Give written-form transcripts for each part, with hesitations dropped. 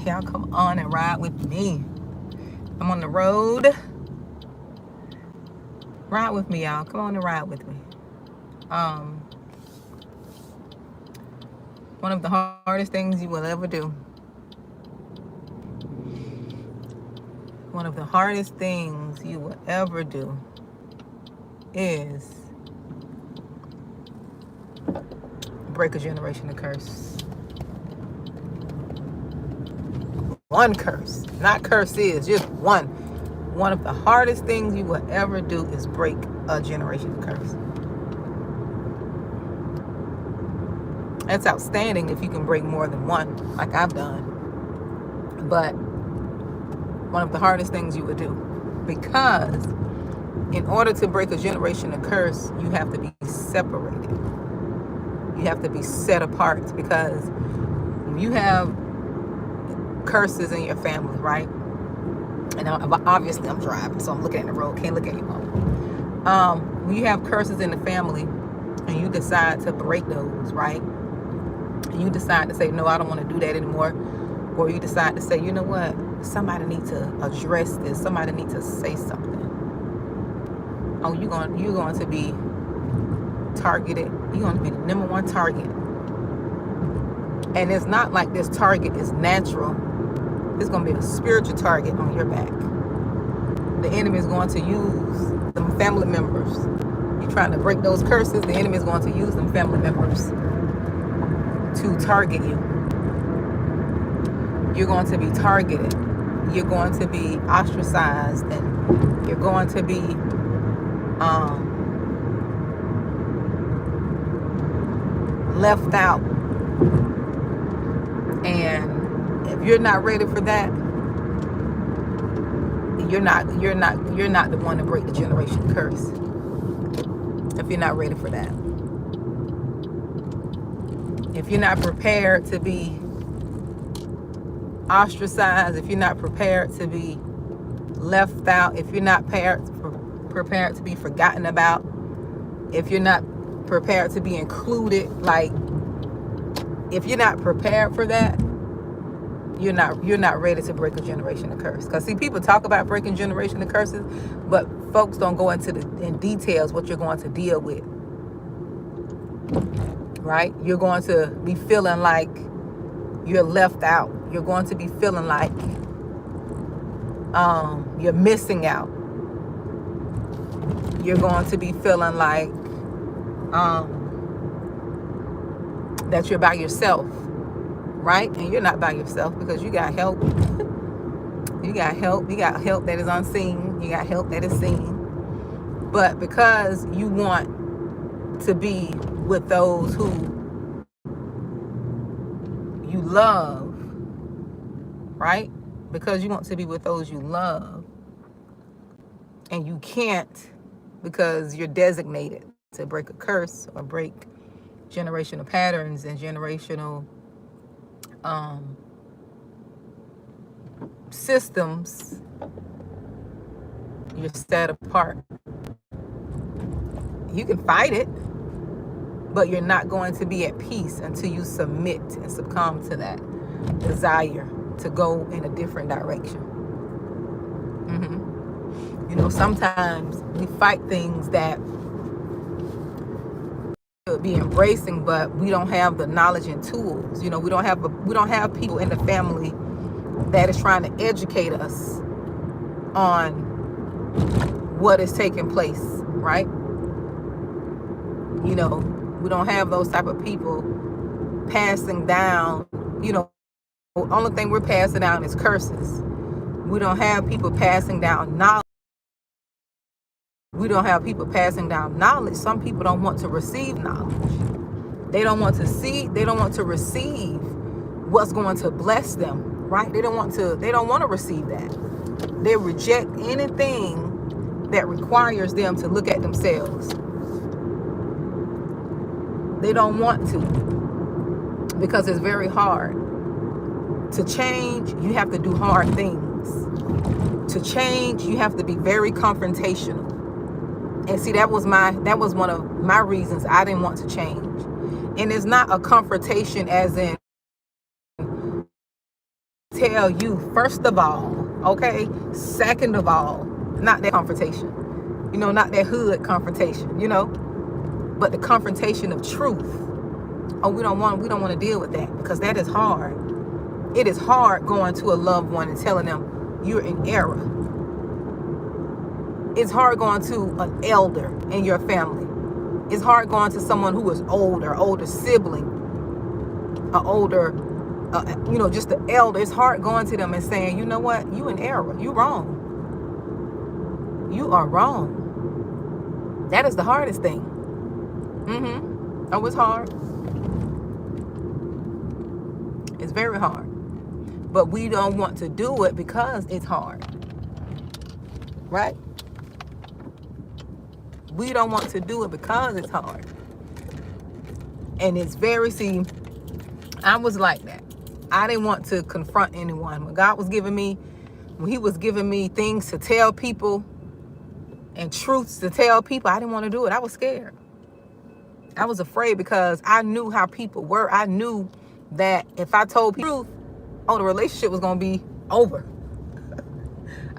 Y'all come on and ride with me. I'm on the road. Ride with me, y'all. Come on and ride with me. Um, One of the hardest things you will ever do. One of the hardest things you will ever do is break a generational curse. One curse, not curses, just one. One of the hardest things you will ever do is break a generational curse. That's outstanding if you can break more than one, like I've done. But one of the hardest things you would do, because in order to break a generational curse, you have to be separated. You have to be set apart, because you have curses in your family, right? And obviously I'm driving, so I'm looking at the road, can't look at your phone. When you have curses in the family and you decide to break those, right? And you decide to say, no, I don't want to do that anymore. Or you decide to say, you know what? Somebody needs to address this. Somebody needs to say something. Oh, you're going to be targeted. You're going to be the number one target. And it's not like this target is natural. It's going to be a spiritual target on your back. The enemy is going to use them family members. You're trying to break those curses. The enemy is going to use them family members to target you. You're going to be targeted. You're going to be ostracized, and you're going to be left out. And if you're not ready for that, you're not the one to break the generation curse. If you're not ready for that. If you're not prepared to be ostracized, if you're not prepared to be left out, if you're not prepared to be forgotten about, if you're not prepared to be included, like if you're not prepared for that, you're not ready to break a generational curse. Because see, people talk about breaking generational curses, but folks don't go into in details what you're going to deal with. Right? You're going to be feeling like you're left out. You're going to be feeling like you're missing out. You're going to be feeling like that you're by yourself, right? And you're not by yourself, because you got help. You got help. You got help that is unseen. You got help that is seen. But because you want to be with those who you love, right? Because you want to be with those you love, and you can't, because you're designated to break a curse or break generational patterns and generational systems. You're set apart. You can fight it, but you're not going to be at peace until you submit and succumb to that desire to go in a different direction. You know, sometimes we fight things that should be embracing, but we don't have the knowledge and tools. You know, we don't have people in the family that is trying to educate us on what is taking place, right? You know, we don't have those type of people passing down, you know, the only thing we're passing down is curses. We don't have people passing down knowledge. We don't have people passing down knowledge. Some people don't want to receive knowledge. They don't want to see, they don't want to receive what's going to bless them, right? They don't want to receive that. They reject anything that requires them to look at themselves. They don't want to, because it's very hard. To change, you have to do hard things. To change, you have to be very confrontational. And see, that was one of my reasons I didn't want to change. And it's not a confrontation as in tell you, first of all, okay? Second of all, not that confrontation. Not that hood confrontation, but the confrontation of truth. Oh, we don't want to deal with that, because that is hard. It is hard going to a loved one and telling them you're in error. It's hard going to an elder in your family. It's hard going to someone who is older sibling, an older, just the elder. It's hard going to them and saying, you know what, you in error. You wrong. You are wrong. That is the hardest thing. Oh, it's hard. It's very hard. But we don't want to do it because it's hard. Right? We don't want to do it because it's hard. And it's I was like that. I didn't want to confront anyone. When he was giving me things to tell people and truths to tell people, I didn't want to do it. I was scared. I was afraid because I knew how people were. I knew that if I told people the truth, the relationship was going to be over.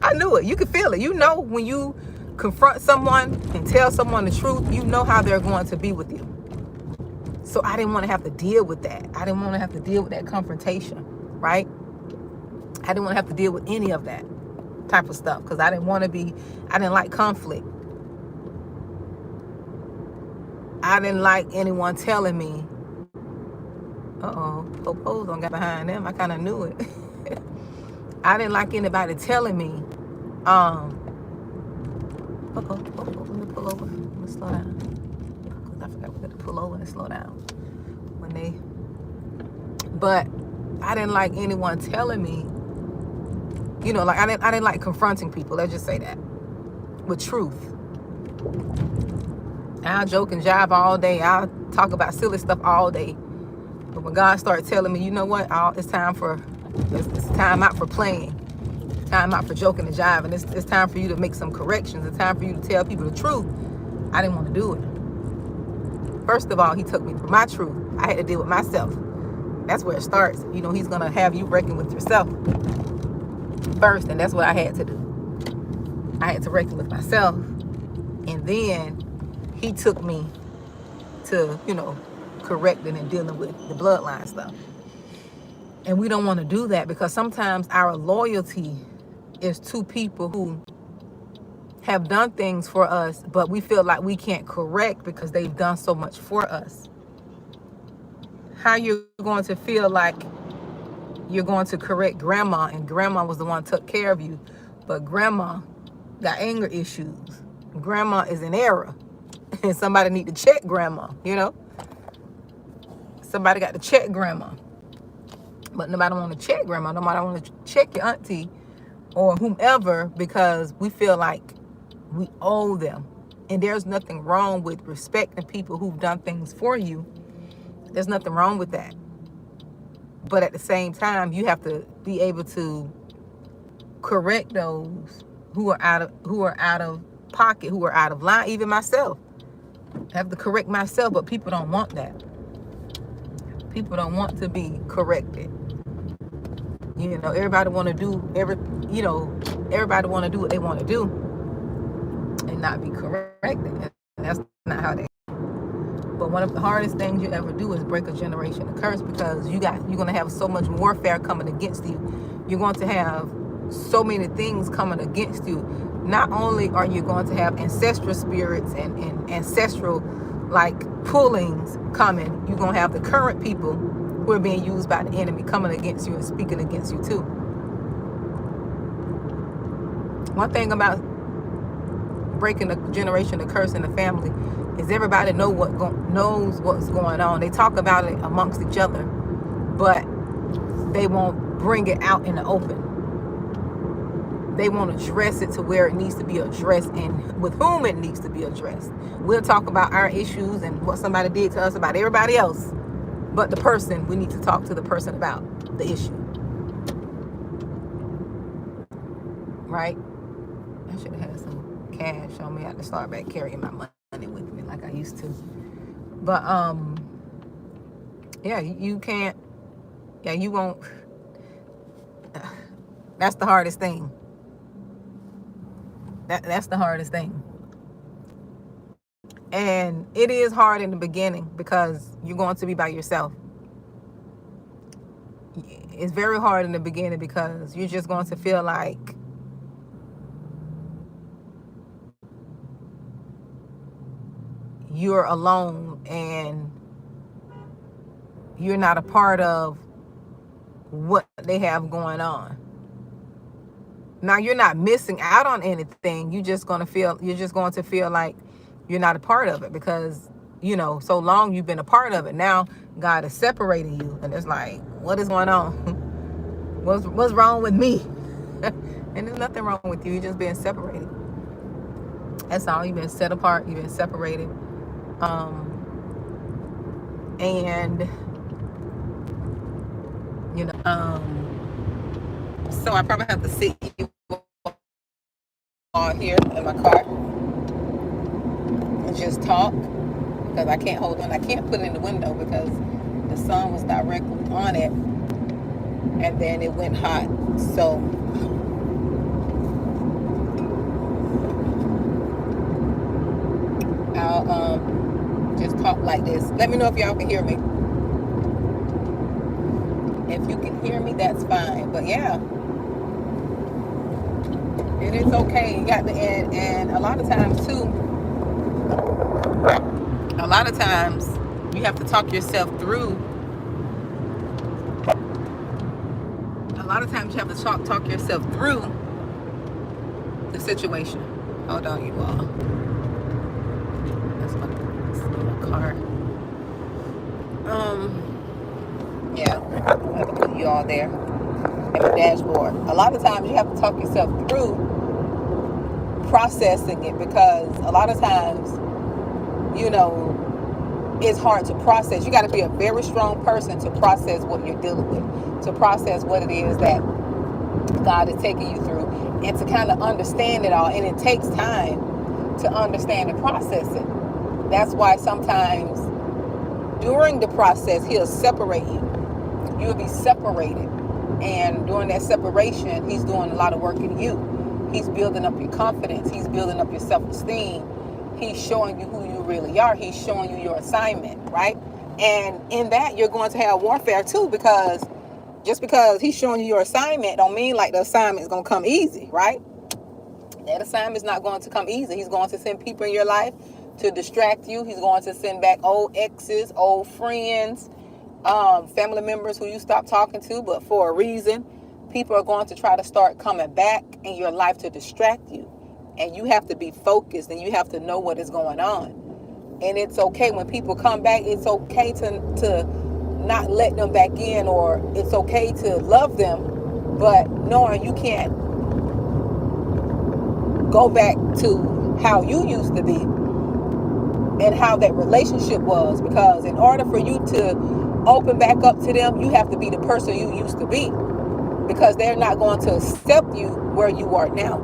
I knew it. You could feel it. When you confront someone and tell someone the truth, how they're going to be with you. So I didn't want to have to deal with that. I didn't want to have to deal with that confrontation, right? I didn't want to have to deal with any of that type of stuff because I didn't like conflict. I didn't like anyone telling me, Popo's don't get behind them. I kind of knew it. I didn't like anybody telling me, let me pull over. Let me slow down. Because I forgot we got to pull over and slow down. But I didn't like anyone telling me, I didn't like confronting people. Let's just say that. With truth. I'll joke and jive all day. I'll talk about silly stuff all day. But when God started telling me, you know what? It's time out for playing. Time out for joking and jiving. It's time for you to make some corrections. It's time for you to tell people the truth. I didn't want to do it. First of all, he took me through my truth. I had to deal with myself. That's where it starts. He's going to have you reckon with yourself first. And that's what I had to do. I had to reckon with myself. And then he took me to, correcting and dealing with the bloodline stuff. And we don't want to do that because sometimes our loyalty is to people who have done things for us, but we feel like we can't correct because they've done so much for us. How you're going to feel like you're going to correct grandma and grandma was the one who took care of you, but grandma got anger issues. Grandma is in error and somebody need to check grandma, Somebody got to check grandma. But nobody want to check grandma. Nobody want to check your auntie or whomever because we feel like we owe them. And there's nothing wrong with respecting people who've done things for you. There's nothing wrong with that. But at the same time, you have to be able to correct those who are out of pocket, who are out of line. Even myself. I have to correct myself, but people don't want that. People don't want to be corrected. Everybody want to do everybody want to do what they want to do and not be corrected. And that's not how they. But one of the hardest things you ever do is break a generational curse because you're going to have so much warfare coming against you. You're going to have so many things coming against you. Not only are you going to have ancestral spirits and ancestral pullings coming, you're going to have the current people who are being used by the enemy coming against you and speaking against you too. One thing about breaking a generational curse in the family is everybody knows what's going on. They talk about it amongst each other, but they won't bring it out in the open. They won't address it to where it needs to be addressed and with whom it needs to be addressed. We'll talk about our issues and what somebody did to us about everybody else, but the person, we need to talk to the person about the issue. Right? I should have had some cash on me. I had to start back carrying my money with me like I used to. But you can't. Yeah, you won't. That's the hardest thing. That's the hardest thing. And it is hard in the beginning because you're going to be by yourself. It's very hard in the beginning because you're just going to feel like you're alone and you're not a part of what they have going on. Now, you're not missing out on anything. You're just going to feel like you're not a part of it because, so long you've been a part of it. Now God is separating you, and it's like, what is going on? What's wrong with me? And there's nothing wrong with you. You're just being separated. That's all. You've been set apart. You've been separated. And so I probably have to sit you all here in my car and just talk because I can't hold on. I can't put it in the window because the sun was directly on it and then it went hot. So I'll just talk like this. Let me know if y'all can hear me. If you can hear me, that's fine. But yeah, it is okay. You got the end. And a lot of times too, you have to talk yourself through. A lot of times you have to talk yourself through the situation. Hold on, you all. That's my car. Yeah, I have to put you all there at the dashboard. A lot of times you have to talk yourself through processing it because a lot of times, it's hard to process. You got to be a very strong person to process what you're dealing with, to process what it is that God is taking you through, and to kind of understand it all. And it takes time to understand and process it. That's why sometimes during the process, He'll separate you. You'll be separated. And during that separation, He's doing a lot of work in you. He's building up your confidence. He's building up your self-esteem. He's showing you who you really are. He's showing you your assignment, right? And in that, you're going to have warfare too, because just because He's showing you your assignment don't mean like the assignment is going to come easy, right? That assignment is not going to come easy. He's going to send people in your life to distract you. He's going to send back old exes, old friends, family members who you stopped talking to, but for a reason. People are going to try to start coming back in your life to distract you. And you have to be focused and you have to know what is going on. And it's okay when people come back. It's okay to not let them back in, or it's okay to love them, but knowing you can't go back to how you used to be and how that relationship was, because in order for you to open back up to them, you have to be the person you used to be, because they're not going to accept you where you are now.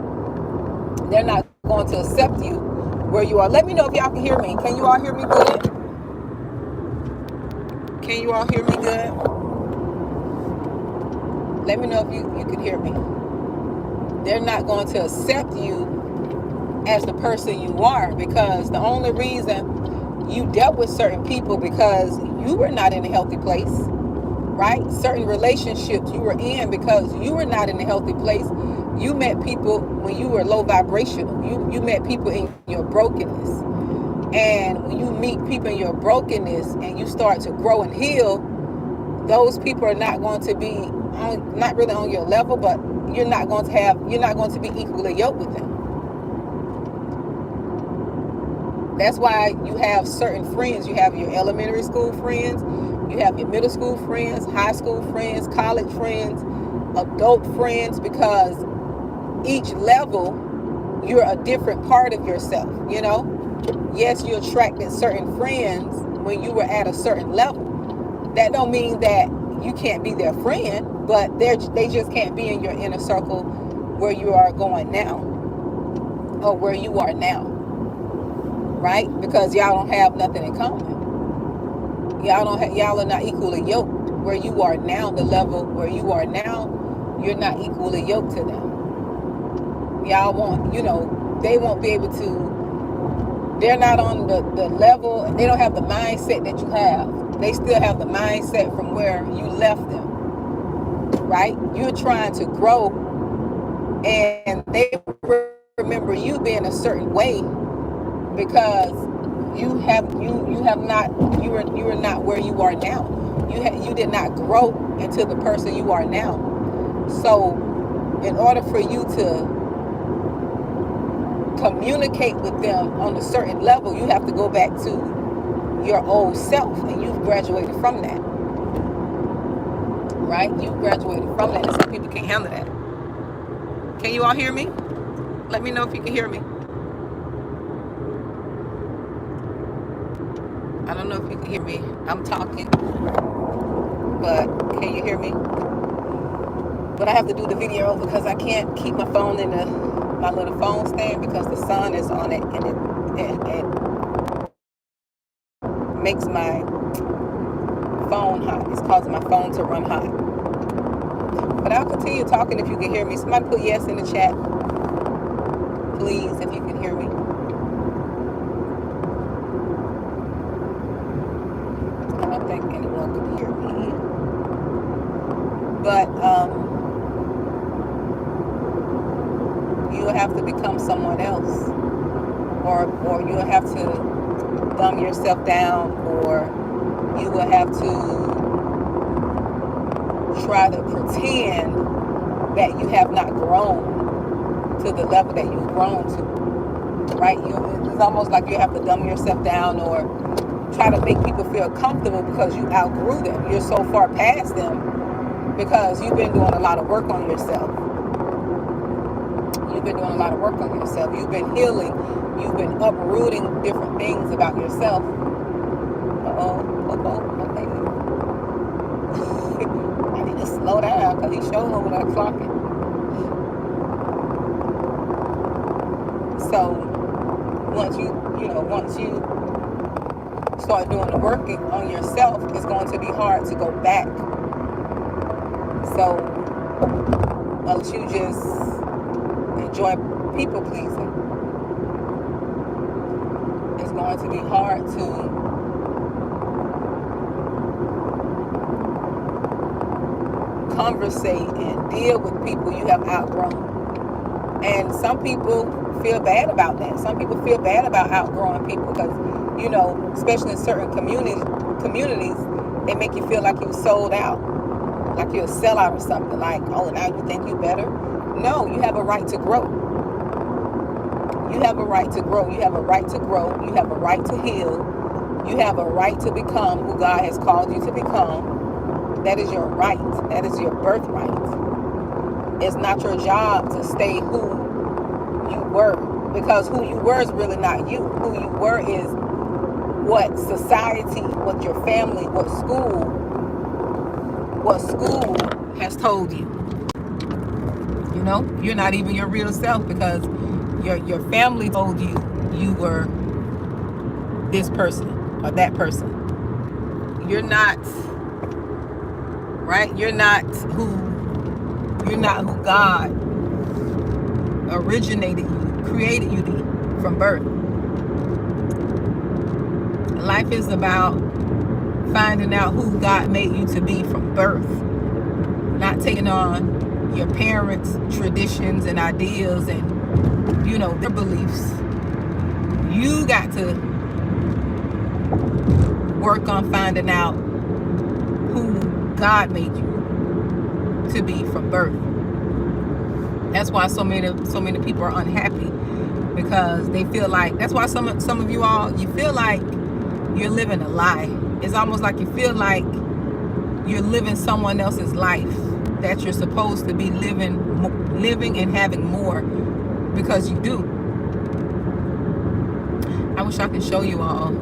They're not going to accept you where you are. Let me know if y'all can hear me. Can you all hear me good? Can you all hear me good? Let me know if you can hear me. They're not going to accept you as the person you are, because the only reason you dealt with certain people because you were not in a healthy place, right? Certain relationships you were in because you were not in a healthy place. You met people when you were low vibrational. You met people in your brokenness. And when you meet people in your brokenness and you start to grow and heal, those people are not going to be not really on your level, but you're not going to be equally yoked with them. That's why you have certain friends. You have your elementary school friends, you have your middle school friends, high school friends, college friends, adult friends, because each level you're a different part of yourself, Yes, you attracted certain friends when you were at a certain level. That don't mean that you can't be their friend, but they just can't be in your inner circle where you are going now, or where you are now, right? Because y'all don't have nothing in common. Y'all are not equally yoked. Where you are now, the level where you are now, you're not equally yoked to them. Y'all won't, they won't be able to, they're not on the level, they don't have the mindset that you have. They still have the mindset from where you left them, right? You're trying to grow, and they remember you being a certain way because you are not where you are now. You did not grow into the person you are now. So in order for you to communicate with them on a certain level, you have to go back to your old self, and you've graduated from that, right? You've graduated from that, and some people can't handle that. Can you all hear me? Let me know if you can hear me. I don't know if you can hear me. I'm talking, but can you hear me? But I have to do the video because I can't keep my phone in my little phone stand because the sun is on it, and it makes my phone hot. It's causing my phone to run hot. But I'll continue talking if you can hear me. Somebody put yes in the chat, please, if you can hear me. I don't think anyone can hear me. But you'll have to become someone else, or you'll have to dumb yourself down, or you will have to try to pretend that you have not grown to the level that you've grown to, right? It's almost like you have to dumb yourself down or try to make people feel comfortable because you outgrew them. You're so far past them because you've been doing a lot of work on yourself. You've been doing a lot of work on yourself. You've been healing. You've been uprooting different things about yourself. Okay. I need to slow down because he's showing over there clocking. So once you start doing the work on yourself, it's going to be hard to go back. So unless you just enjoy people pleasing, it's going to be hard to conversate and deal with people you have outgrown. And some people feel bad about that. Some people feel bad about outgrowing people because, especially in certain communities, they make you feel like you sold out, like you're a sellout or something. Like, oh, now you think you better? No, you have a right to grow. You have a right to grow. You have a right to grow. You have a right to heal. You have a right to become who God has called you to become. That is your right. That is your birthright. It's not your job to stay who you were, because who you were is really not you. Who you were is what society, what your family, what school has told you. You're not even your real self because your family told you were this person or that person. You're not, right? You're not who God originated you, created you from birth. Life is about finding out who God made you to be from birth, not taking on your parents' traditions and ideas and their beliefs. You got to work on finding out who God made you to be from birth. That's why so many people are unhappy, because they feel like, that's why some of you all, you feel like you're living a lie. It's almost like you feel like you're living someone else's life that you're supposed to be living and having more, because you do. I wish I could show you all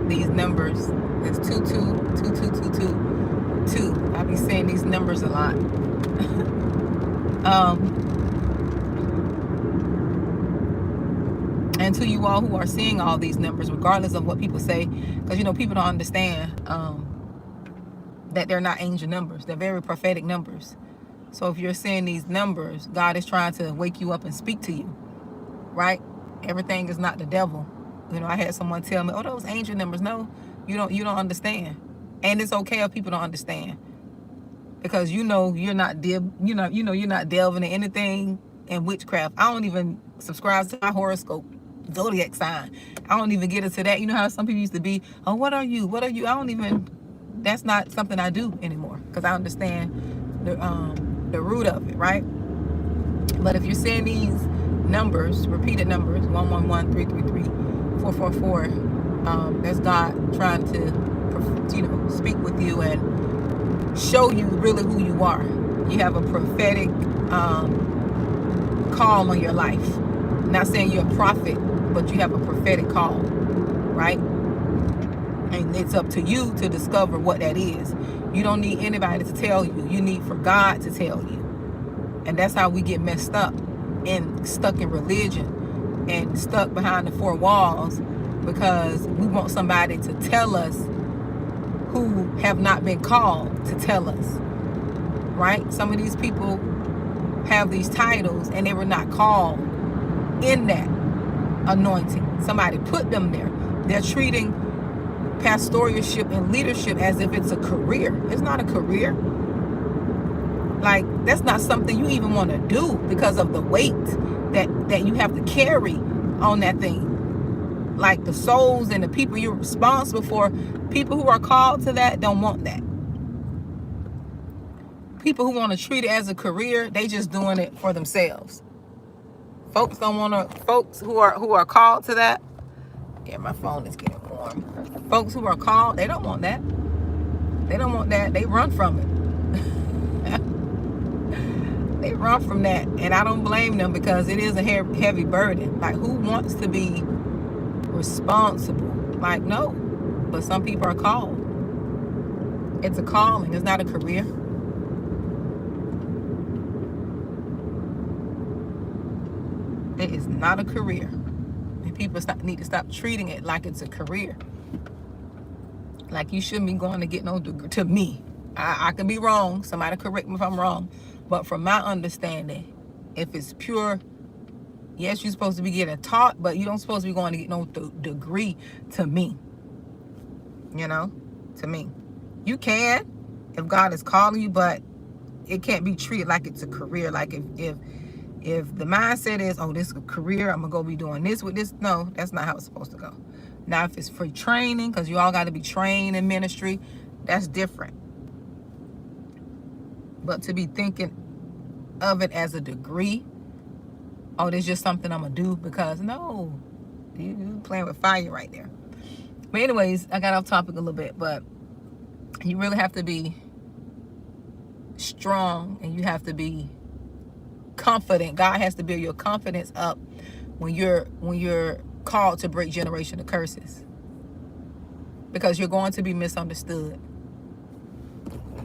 these numbers. It's 222222. I'll be saying these numbers a lot. And to you all who are seeing all these numbers, regardless of what people say, because people don't understand that they're not angel numbers. They're very prophetic numbers. So if you're seeing these numbers, God is trying to wake you up and speak to you, right? Everything is not the devil. You know, I had someone tell me, "Oh, those angel numbers." No, you don't understand. And it's okay if people don't understand, because you're not you're not delving in anything in witchcraft. I don't even subscribe to my horoscope, zodiac sign. I don't even get into that. You know how some people used to be, "Oh, what are you? What are you?" I don't even. That's not something I do anymore, because I understand the root of it, right? But if you're seeing these numbers, repeated numbers, 111, 333, 444, that's God trying to, speak with you and show you really who you are. You have a prophetic call on your life. I'm not saying you're a prophet, but you have a prophetic call, right? And it's up to you to discover what that is. You don't need anybody to tell you. You need for God to tell you. And that's how we get messed up and stuck in religion and stuck behind the four walls, because we want somebody to tell us who have not been called to tell us, right? Some of these people have these titles and they were not called in that anointing. Somebody put them there. They're treating pastoralship and leadership as if it's a career. It's not a career. Like, that's not something you even want to do, because of the weight that you have to carry on that thing. Like, the souls and the people you're responsible for, people who are called to that don't want that. People who want to treat it as a career, they just doing it for themselves. Folks don't want to. Folks who are called to that. Yeah, my phone is getting warm. Folks who are called, they don't want that. They don't want that. They run from it. They run from that, and I don't blame them, because it is a heavy burden. Like, who wants to be responsible? Like, no. But some people are called. It's a calling. It's not a career. It is not a career. And people need to stop treating it like it's a career. Like, you shouldn't be going to get no degree. To me, I can be wrong. Somebody correct me if I'm wrong. But from my understanding, if it's pure, yes, you're supposed to be getting taught, but you don't supposed to be going to get no degree, to me. To me. You can, if God is calling you, but it can't be treated like it's a career. Like, if the mindset is, "Oh, this is a career, I'm going to go be doing this with this." No, that's not how it's supposed to go. Now, if it's free training, because you all got to be trained in ministry, that's different. But to be thinking of it as a degree, "Oh, this is just something I'm going to do," because no, you playing with fire right there. But anyways, I got off topic a little bit, but you really have to be strong, and you have to be confident. God has to build your confidence up when you're called to break generational curses, because you're going to be misunderstood.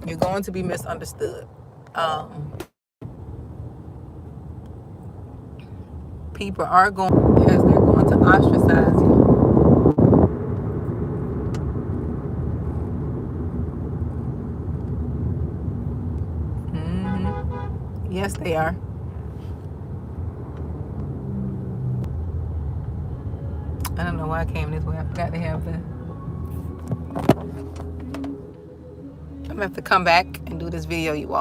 You're going to be misunderstood. People are going, yes, they're going to ostracize you. Yes, they are. I don't know why I came this way. I forgot to have the... I'm going to have to come back and do this video, you all.